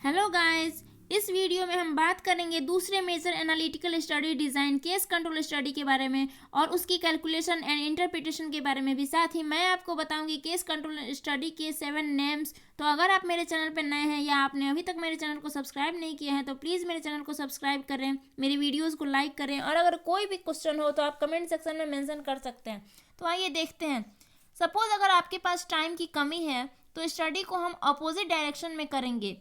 Hello guys, इस video में हम बात करेंगे दूसरे major analytical study design case control study के बारे में और उसकी कैलकुलेशन एंड इंटरप्रिटेशन के बारे में भी। साथ ही मैं आपको बताऊंगी केस कंट्रोल स्टडी के 7 नेम्स। तो अगर आप मेरे चैनल पर नए हैं या आपने अभी तक मेरे चैनल को सब्सक्राइब नहीं किया है तो प्लीज़ मेरे चैनल को सब्सक्राइब करें, मेरी वीडियोज़ को लाइक करें और अगर कोई भी क्वेश्चन हो तो आप कमेंट सेक्शन में मैंसन कर सकते हैं। तो आइए देखते हैं। सपोज अगर आपके पास टाइम की कमी है तो स्टडी को हम अपोजिट डायरेक्शन में करेंगे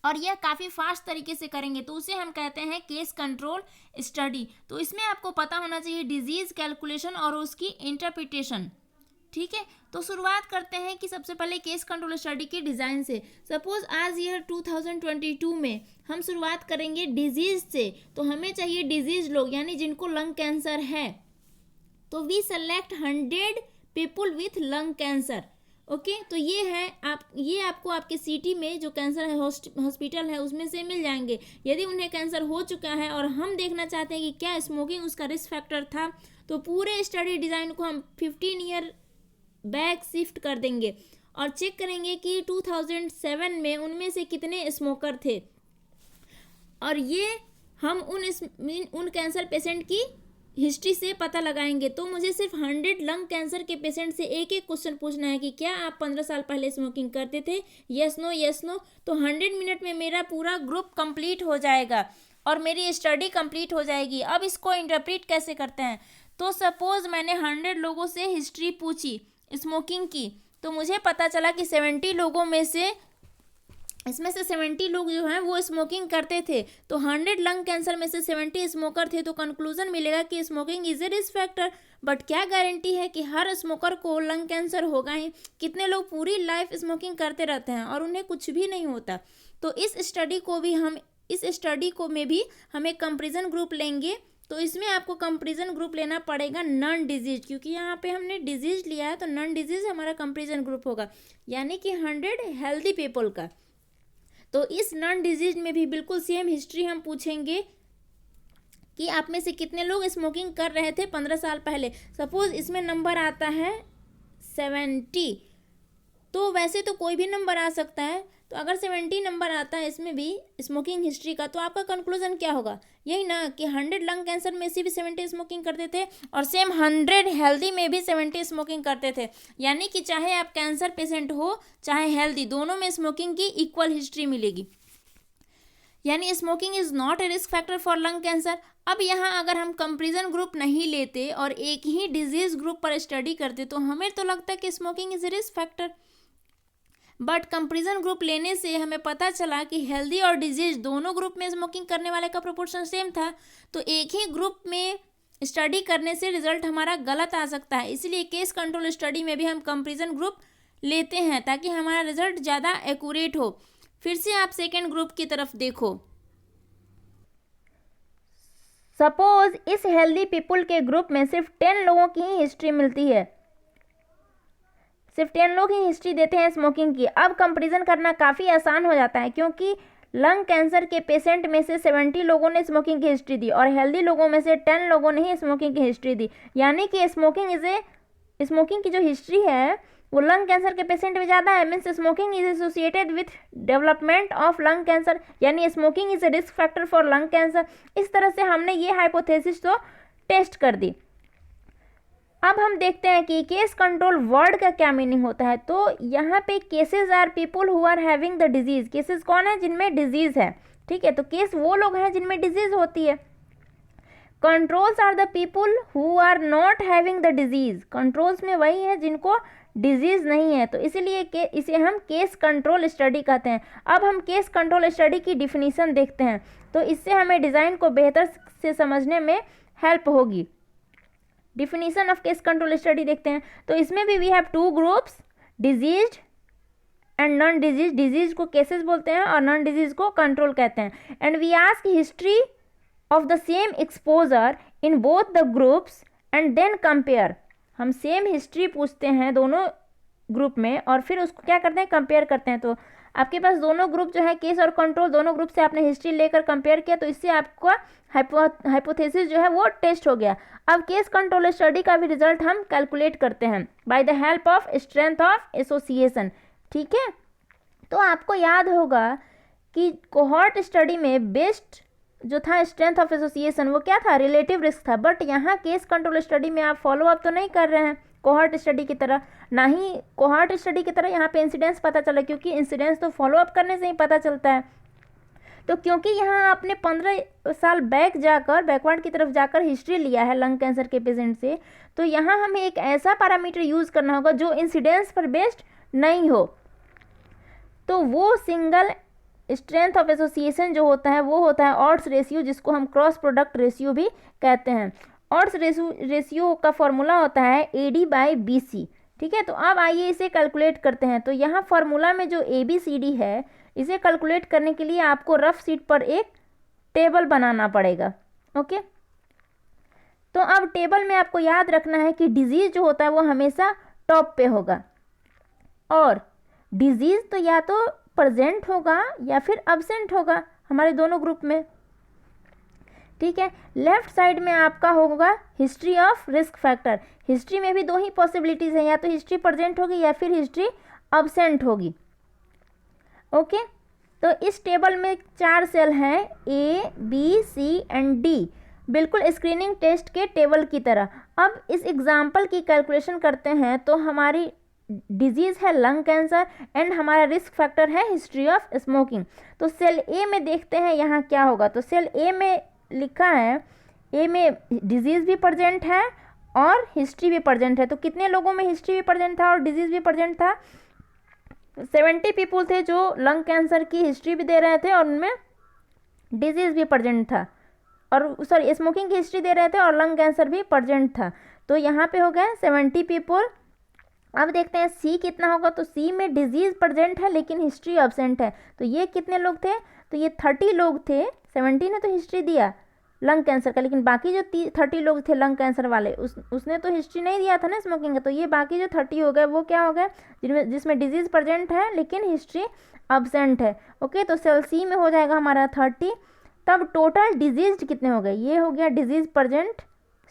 और यह काफ़ी फास्ट तरीके से करेंगे, तो उसे हम कहते हैं केस कंट्रोल स्टडी। तो इसमें आपको पता होना चाहिए डिजीज कैलकुलेशन और उसकी इंटरप्रिटेशन। ठीक है, तो शुरुआत करते हैं कि सबसे पहले केस कंट्रोल स्टडी के डिज़ाइन से। सपोज आज ईयर 2022 में हम शुरुआत करेंगे डिजीज से। तो हमें चाहिए डिजीज लोग, यानी जिनको लंग कैंसर है। तो we select 100 people with lung cancer. Okay, तो ये आपको आपके सिटी में जो कैंसर है हॉस्पिटल है उसमें से मिल जाएंगे। यदि उन्हें कैंसर हो चुका है और हम देखना चाहते हैं कि क्या स्मोकिंग उसका रिस्क फैक्टर था, तो पूरे स्टडी डिज़ाइन को हम 15 ईयर बैक शिफ्ट कर देंगे और चेक करेंगे कि 2007 में उनमें से कितने स्मोकर थे। और ये हम उन कैंसर पेशेंट की हिस्ट्री से पता लगाएंगे। तो मुझे सिर्फ 100 लंग कैंसर के पेशेंट से एक एक क्वेश्चन पूछना है कि क्या आप 15 साल पहले स्मोकिंग करते थे, यस नो यस नो। तो 100 मिनट में मेरा पूरा ग्रुप कंप्लीट हो जाएगा और मेरी स्टडी कंप्लीट हो जाएगी। अब इसको इंटरप्रेट कैसे करते हैं। तो सपोज मैंने 100 लोगों से हिस्ट्री पूछी स्मोकिंग की, तो मुझे पता चला कि 70 लोगों में से इसमें से 70 लोग जो हैं वो स्मोकिंग करते थे। तो 100 लंग कैंसर में से 70 स्मोकर थे, तो कंक्लूजन मिलेगा कि smoking is a risk factor. But क्या गारंटी है कि हर स्मोकर को लंग कैंसर होगा ही। कितने लोग पूरी लाइफ स्मोकिंग करते रहते हैं और उन्हें कुछ भी नहीं होता। तो इस स्टडी को में भी हम एक कंपेरिजन ग्रुप लेंगे। तो इसमें आपको कंपेरिजन ग्रुप लेना पड़ेगा नॉन डिजीज, क्योंकि यहाँ पे हमने डिजीज लिया है तो नॉन डिजीज हमारा कंपेरिजन ग्रुप होगा, यानी कि 100 हेल्दी पीपल का। तो इस नॉन डिजीज में भी बिल्कुल सेम हिस्ट्री हम पूछेंगे कि आप में से कितने लोग स्मोकिंग कर रहे थे 15 साल पहले। सपोज इसमें नंबर आता है 70, तो वैसे तो कोई भी नंबर आ सकता है। तो अगर 70 नंबर आता है इसमें भी स्मोकिंग हिस्ट्री का, तो आपका कंक्लूजन क्या होगा, यही ना कि 100 लंग कैंसर में से भी 70 स्मोकिंग करते थे और सेम 100 हेल्दी में भी 70 स्मोकिंग करते थे। यानी कि चाहे आप कैंसर पेशेंट हो चाहे हेल्दी, दोनों में स्मोकिंग की इक्वल हिस्ट्री मिलेगी। यानी smoking is not a risk factor for lung cancer. अब यहाँ अगर हम कंपेरिजन ग्रुप नहीं लेते और एक ही डिजीज ग्रुप पर स्टडी करते तो हमें तो लगता है कि smoking is a risk factor. But comparison group लेने से हमें पता चला कि हेल्दी और डिजीज दोनों ग्रुप में स्मोकिंग करने वाले का प्रोपोर्शन सेम था। तो एक ही ग्रुप में स्टडी करने से रिजल्ट हमारा गलत आ सकता है, इसलिए केस कंट्रोल स्टडी में भी हम कंपेरिजन ग्रुप लेते हैं ताकि हमारा रिजल्ट ज़्यादा एक्यूरेट हो। फिर से आप सेकेंड ग्रुप की तरफ देखो। सपोज इस हेल्दी पीपल के ग्रुप में सिर्फ 10 लोगों की ही हिस्ट्री मिलती है, सिर्फ 10 लोग ही हिस्ट्री देते हैं स्मोकिंग की। अब कंपैरिजन करना काफ़ी आसान हो जाता है, क्योंकि लंग कैंसर के पेशेंट में से 70 लोगों ने स्मोकिंग की हिस्ट्री दी और हेल्दी लोगों में से 10 लोगों ने ही स्मोकिंग की हिस्ट्री दी। यानी कि स्मोकिंग की जो हिस्ट्री है वो लंग कैंसर के पेशेंट में ज़्यादा है। Means smoking is associated with development of lung cancer, यानी smoking is a risk factor for lung cancer. इस तरह से हमने ये हाइपोथेसिस तो टेस्ट कर दी। अब हम देखते हैं कि केस कंट्रोल वर्ड का क्या मीनिंग होता है। तो यहाँ पे cases are people who are having the disease. Cases कौन है, जिनमें डिजीज है। ठीक है, तो केस वो लोग हैं जिनमें डिजीज होती है। Controls are the people who are not having the disease. Controls में वही है जिनको डिजीज नहीं है, तो इसीलिए इसे हम केस कंट्रोल स्टडी कहते हैं। अब हम केस कंट्रोल स्टडी की डिफिनीशन देखते हैं, तो इससे हमें डिज़ाइन को बेहतर से समझने में हेल्प होगी। Definition of case control study देखते हैं। तो इसमें भी we have 2 groups, disease and non disease. Disease को केसेस बोलते हैं और नॉन डिजीज को कंट्रोल कहते हैं। And we ask history of the same exposure in both the groups and then compare. हम सेम हिस्ट्री पूछते हैं दोनों ग्रुप में और फिर उसको क्या करते हैं, कंपेयर करते हैं। तो आपके पास दोनों ग्रुप जो है केस और कंट्रोल, दोनों ग्रुप से आपने हिस्ट्री लेकर कंपेयर किया, तो इससे आपका हाइपोथेसिस जो है वो टेस्ट हो गया। अब केस कंट्रोल स्टडी का भी रिजल्ट हम कैलकुलेट करते हैं by the help of strength of association. ठीक है, तो आपको याद होगा कि कोहॉर्ट स्टडी में बेस्ट जो था स्ट्रेंथ ऑफ एसोसिएशन वो क्या था, रिलेटिव रिस्क था। बट यहाँ केस कंट्रोल स्टडी में आप फॉलो अप तो नहीं कर रहे हैं कोहॉर्ट स्टडी की तरह, ना ही कोहॉर्ट स्टडी की तरह यहाँ पे इंसिडेंस पता चला, क्योंकि इंसिडेंस तो फॉलो अप करने से ही पता चलता है। तो क्योंकि यहाँ आपने 15 साल बैकवर्ड की तरफ जाकर हिस्ट्री लिया है लंग कैंसर के पेशेंट से, तो यहाँ हमें एक ऐसा पैरामीटर यूज़ करना होगा जो इंसिडेंस पर बेस्ड नहीं हो। तो वो सिंगल स्ट्रेंथ ऑफ एसोसिएशन जो होता है वो होता है ऑड्स रेशियो, जिसको हम क्रॉस प्रोडक्ट रेशियो भी कहते हैं। ऑड्स रेशियो का फॉर्मूला होता है AD/BC। ठीक है, तो अब आइए इसे कैलकुलेट करते हैं। तो यहाँ फॉर्मूला में जो ABCD है इसे कैलकुलेट करने के लिए आपको रफ शीट पर एक टेबल बनाना पड़ेगा। ओके, तो अब टेबल में आपको याद रखना है कि डिजीज जो होता है वो हमेशा टॉप पे होगा, और डिजीज तो या तो प्रेजेंट होगा या फिर अब्सेंट होगा हमारे दोनों ग्रुप में। ठीक है, लेफ्ट साइड में आपका होगा history of risk factor. History में भी दो ही पॉसिबिलिटीज़ हैं, या तो हिस्ट्री प्रेजेंट होगी या फिर हिस्ट्री अब्सेंट होगी। ओके, तो इस टेबल में 4 सेल हैं A, B, C and D, बिल्कुल स्क्रीनिंग टेस्ट के टेबल की तरह। अब इस एग्जाम्पल की कैलकुलेशन करते हैं तो हमारी डिजीज़ है लंग कैंसर एंड हमारा रिस्क फैक्टर है हिस्ट्री ऑफ स्मोकिंग। तो सेल ए में देखते हैं यहाँ क्या होगा। तो सेल ए में लिखा है, ए में डिजीज़ भी प्रेजेंट है और हिस्ट्री भी प्रेजेंट है। तो कितने लोगों में हिस्ट्री भी प्रेजेंट था और डिजीज़ भी प्रेजेंट था? 70 पीपुल थे जो लंग कैंसर की हिस्ट्री भी दे रहे थे और उनमें डिजीज़ भी प्रेजेंट था, और सॉरी स्मोकिंग की हिस्ट्री दे रहे थे और लंग कैंसर भी प्रेजेंट था। तो यहाँ पे हो गए 70 पीपुल। अब देखते हैं सी कितना होगा। तो सी में डिजीज़ प्रेजेंट है लेकिन हिस्ट्री अब्सेंट है। तो ये कितने लोग थे? तो ये 30 लोग थे। 70 ने तो हिस्ट्री दिया लंग कैंसर का, लेकिन बाकी जो 30 लोग थे लंग कैंसर वाले उसने तो हिस्ट्री नहीं दिया था ना स्मोकिंग का। तो ये बाकी जो 30 हो गए वो क्या हो गए, जिसमें डिजीज़ प्रेजेंट है लेकिन हिस्ट्री अब्सेंट है। ओके, तो सेल सी में हो जाएगा हमारा 30। तब टोटल डिजीज कितने हो गए? ये हो गया डिजीज़ प्रेजेंट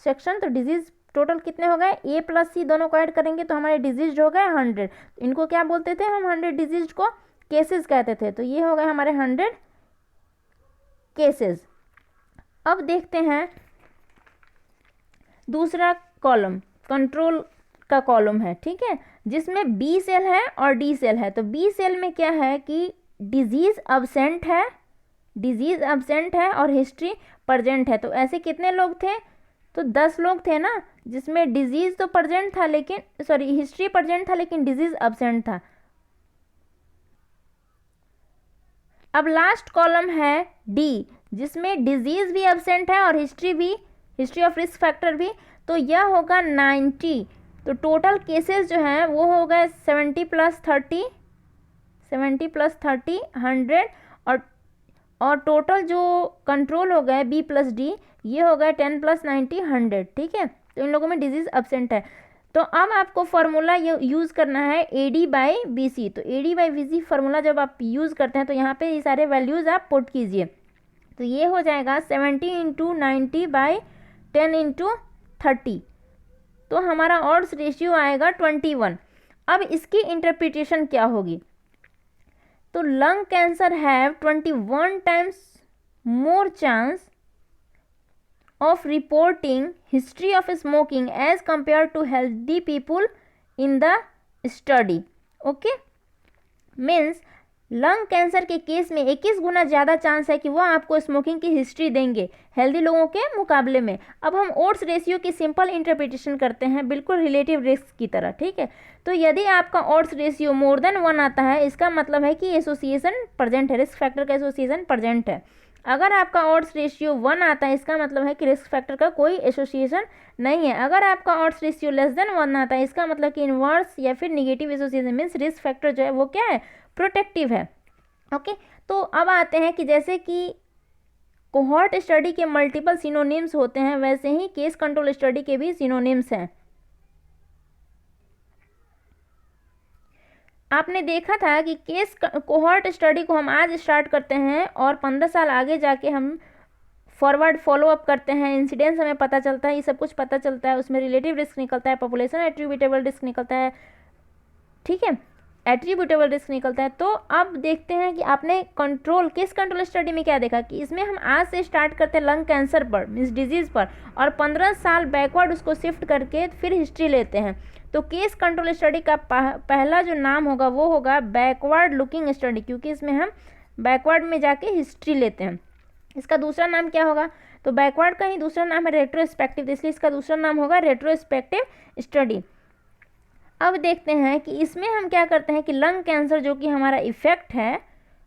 सेक्शन। तो डिजीज़ टोटल कितने हो गए? A + C दोनों को ऐड करेंगे तो हमारे डिजीज हो गए 100। इनको क्या बोलते थे हम? 100 डिजीज को केसेस कहते थे। तो ये हो गए हमारे 100 केसेस। अब देखते हैं दूसरा कॉलम, कंट्रोल का कॉलम है। ठीक है, जिसमें B सेल है और D सेल है। तो B सेल में क्या है कि डिजीज़ अब्सेंट है और हिस्ट्री प्रेजेंट है। तो ऐसे कितने लोग थे? तो 10 लोग थे ना, जिसमें डिजीज़ तो प्रेजेंट था लेकिन सॉरी हिस्ट्री प्रेजेंट था लेकिन डिजीज़ अब्सेंट था। अब लास्ट कॉलम है D, जिसमें डिजीज़ भी अब्सेंट है और हिस्ट्री ऑफ रिस्क फैक्टर भी। तो यह होगा 90। तो टोटल केसेस जो हैं वो हो गए 70 + 30 100, और टोटल जो कंट्रोल हो गए B + D ये हो गए 10 + 90 100। ठीक है, तो इन लोगों में डिजीज़ अब्सेंट है। तो अब आपको फार्मूला यूज़ करना है AD/BC। तो AD/BC फार्मूला जब आप यूज़ करते हैं तो यहाँ पे ये सारे वैल्यूज़ आप पुट कीजिए। तो ये हो जाएगा 70 × 90/10 × 30। तो हमारा ऑड्स रेशियो आएगा 21। अब इसकी इंटरप्रिटेशन क्या होगी? तो lung cancer have 21 times more chance of reporting history of smoking as compared to healthy people in the study. Okay, means lung cancer के केस में 21 गुना ज़्यादा चांस है कि वो आपको स्मोकिंग की हिस्ट्री देंगे हेल्दी लोगों के मुकाबले में। अब हम ओड्स रेशियो की सिंपल इंटरप्रिटेशन करते हैं बिल्कुल रिलेटिव रिस्क की तरह। ठीक है, तो यदि आपका ओड्स रेशियो मोर देन 1 आता है इसका मतलब है कि एसोसिएशन प्रेजेंट है, रिस्क फैक्टर का एसोसिएशन प्रेजेंट है। अगर आपका ऑड्स रेशियो 1 आता है इसका मतलब है कि रिस्क फैक्टर का कोई एसोसिएशन नहीं है। अगर आपका ऑड्स रेशियो लेस देन 1 आता है इसका मतलब कि इनवर्स या फिर negative association means risk factor जो है वो क्या है, प्रोटेक्टिव है। ओके, तो अब आते हैं कि जैसे कि कोहॉर्ट स्टडी के मल्टीपल सिनोनिम्स होते हैं वैसे ही केस कंट्रोल स्टडी के भी सिनोनिम्स हैं। आपने देखा था कि केस कोहॉर्ट स्टडी को हम आज स्टार्ट करते हैं और 15 साल आगे जाके हम फॉरवर्ड फॉलो अप करते हैं, इंसिडेंस हमें पता चलता है, ये सब कुछ पता चलता है, उसमें रिलेटिव रिस्क निकलता है, पॉपुलेशन एट्रीब्यूटेबल रिस्क निकलता है। ठीक है, एट्रीब्यूटेबल रिस्क निकलता है। तो अब देखते हैं कि आपने केस कंट्रोल स्टडी में क्या देखा कि इसमें हम आज से स्टार्ट करते हैं लंग कैंसर पर, मीन्स डिजीज़ पर, और 15 साल बैकवर्ड उसको शिफ्ट करके फिर हिस्ट्री लेते हैं। तो केस कंट्रोल स्टडी का पहला जो नाम होगा वो होगा बैकवर्ड लुकिंग स्टडी, क्योंकि इसमें हम बैकवर्ड में जाके हिस्ट्री लेते हैं। इसका दूसरा नाम क्या होगा? तो बैकवर्ड का ही दूसरा नाम है रेट्रोस्पेक्टिव, इसलिए इसका दूसरा नाम होगा रेट्रोस्पेक्टिव स्टडी। अब देखते हैं कि इसमें हम क्या करते हैं कि लंग कैंसर जो कि हमारा इफेक्ट है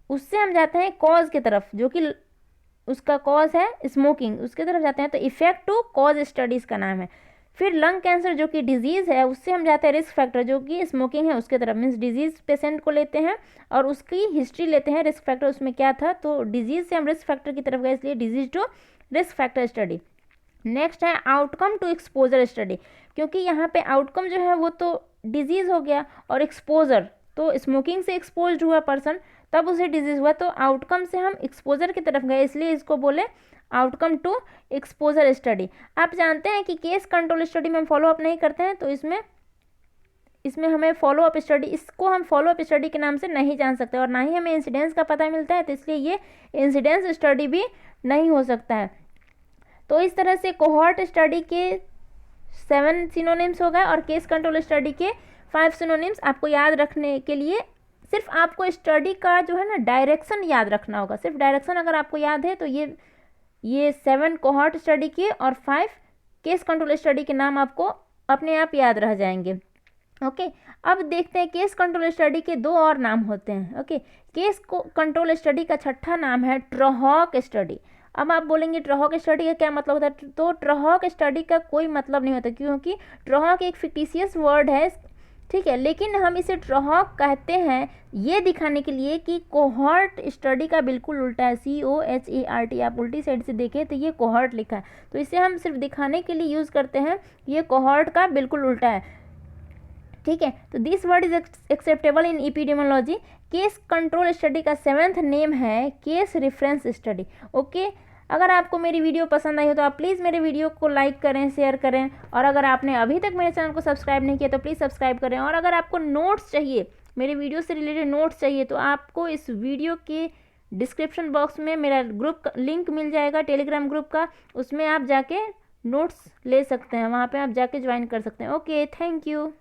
उससे हम जाते हैं कॉज की तरफ, जो कि उसका कॉज है स्मोकिंग, उसके तरफ जाते हैं। तो इफेक्ट टू कॉज स्टडीज़ का नाम है। फिर लंग कैंसर जो कि डिजीज़ है उससे हम जाते हैं रिस्क फैक्टर, जो कि स्मोकिंग है उसके तरफ, मीन्स डिजीज़ पेशेंट को लेते हैं और उसकी हिस्ट्री लेते हैं, रिस्क फैक्टर उसमें क्या था। तो डिजीज़ से हम रिस्क फैक्टर की तरफ गए, इसलिए disease to risk factor study. Next है आउटकम टू एक्सपोजर स्टडी, क्योंकि यहाँ पे आउटकम जो है वो तो डिजीज़ हो गया और एक्सपोजर, तो स्मोकिंग से एक्सपोज हुआ पर्सन तब उसे डिजीज़ हुआ, तो आउटकम से हम एक्सपोजर की तरफ गए, इसलिए इसको बोले आउटकम टू एक्सपोजर स्टडी। आप जानते हैं कि केस कंट्रोल स्टडी में हम फॉलो अप नहीं करते हैं, तो इसमें हमें फॉलो अप स्टडी, इसको हम फॉलो अप स्टडी के नाम से नहीं जान सकते और ना ही हमें इंसिडेंस का पता मिलता है, तो इसलिए ये इंसिडेंस स्टडी भी नहीं हो सकता है। तो इस तरह से कोहॉर्ट स्टडी के 7 सिनोनिम्स हो गए और केस कंट्रोल स्टडी के 5 सिनोनिम्स। आपको याद रखने के लिए सिर्फ आपको स्टडी का जो है ना डायरेक्शन याद रखना होगा, सिर्फ डायरेक्शन अगर आपको याद है तो ये 7 कोहॉर्ट स्टडी के और 5 केस कंट्रोल स्टडी के नाम आपको अपने आप याद रह जाएंगे। ओके, अब देखते हैं केस कंट्रोल स्टडी के 2 और नाम होते हैं। ओके, केस कंट्रोल स्टडी का छठा नाम है ट्रहॉक स्टडी। अब आप बोलेंगे ट्रहॉक स्टडी का क्या मतलब होता है? तो ट्रहॉक स्टडी का कोई मतलब नहीं होता, क्योंकि ट्रहॉक एक फिक्टिशियस वर्ड है, ठीक है, लेकिन हम इसे ट्रहॉक कहते हैं ये दिखाने के लिए कि कोहॉर्ट स्टडी का बिल्कुल उल्टा है, COHERT। आप उल्टी साइड से देखें तो ये कोहॉर्ट लिखा है, तो इसे हम सिर्फ दिखाने के लिए यूज़ करते हैं, ये कोहॉर्ट का बिल्कुल उल्टा है, ठीक है। तो this word is acceptable in epidemiology. Case control study का 7th नेम है केस रेफरेंस स्टडी। ओके, अगर आपको मेरी वीडियो पसंद आई हो तो आप प्लीज़ मेरे वीडियो को लाइक करें, शेयर करें, और अगर आपने अभी तक मेरे चैनल को सब्सक्राइब नहीं किया तो प्लीज़ सब्सक्राइब करें। और अगर आपको नोट्स चाहिए, मेरे वीडियो से रिलेटेड नोट्स चाहिए, तो आपको इस वीडियो के डिस्क्रिप्शन बॉक्स में मेरा ग्रुप का लिंक मिल जाएगा, टेलीग्राम ग्रुप का, उसमें आप जाके नोट्स ले सकते हैं, वहाँ पर आप जाके ज्वाइन कर सकते हैं। Okay, thank you.